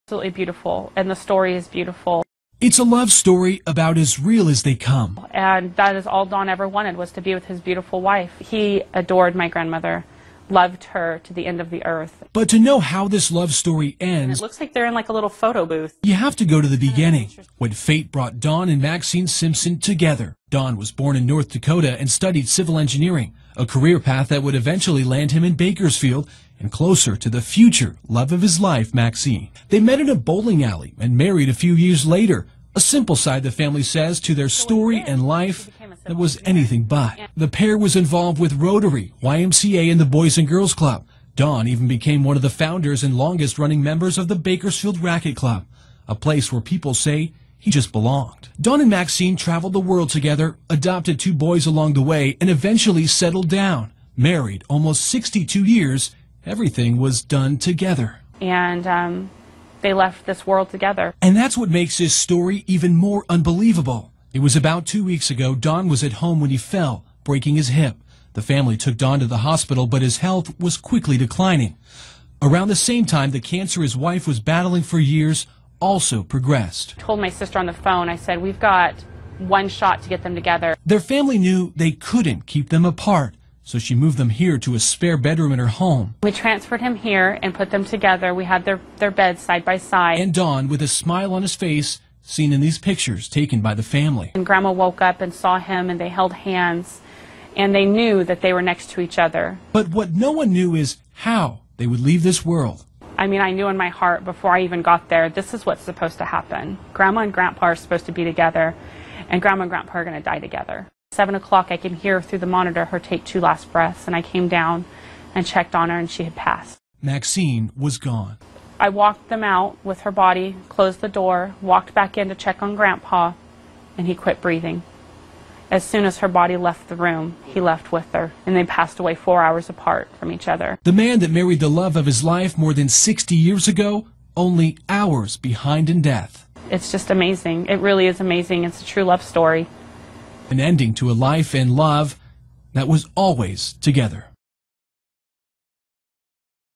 Absolutely beautiful, and the story is beautiful. It's a love story about as real as they come. And that is all Don ever wanted, was to be with his beautiful wife. He adored my grandmother, loved her to the end of the earth. But to know how this love story ends, It looks like they're in like a little photo booth. you have to go to the beginning, when fate brought Don and Maxine Simpson together. Don was born in North Dakota and studied civil engineering, a career path that would eventually land him in Bakersfield and closer to the future love of his life, Maxine. They met in a bowling alley and married a few years later, a simple side the family says to their story and life that was anything but. The pair was involved with Rotary, YMCA, and the Boys and Girls Club. Don even became one of the founders and longest-running members of the Bakersfield Racquet Club, a place where people say he just belonged. Don and Maxine traveled the world together, adopted 2 boys along the way, and eventually settled down. Married almost 62 years, everything was done together. And they left this world together. And that's what makes this story even more unbelievable. It was about 2 weeks ago. Don was at home when he fell, breaking his hip. The family took Don to the hospital, but his health was quickly declining. Around the same time, the cancer his wife was battling for years also progressed. I told my sister on the phone, I said, we've got one shot to get them together. Their family knew they couldn't keep them apart, so she moved them here to a spare bedroom in her home. We transferred him here and put them together. We had their beds side by side. And Don, with a smile on his face, seen in these pictures taken by the family. And Grandma woke up and saw him, and they held hands, and they knew that they were next to each other. But what no one knew is how they would leave this world. I mean, I knew in my heart before I even got there, this is what's supposed to happen. Grandma and Grandpa are supposed to be together, and Grandma and Grandpa are going to die together. 7 o'clock, I can hear through the monitor her take 2 last breaths, and I came down and checked on her, and she had passed. Maxine was gone. I walked them out with her body, closed the door, walked back in to check on Grandpa, and he quit breathing. As soon as her body left the room, he left with her, and they passed away 4 hours apart from each other. The man that married the love of his life more than 60 years ago, only hours behind in death. It's just amazing. It really is amazing. It's a true love story. An ending to a life and love that was always together.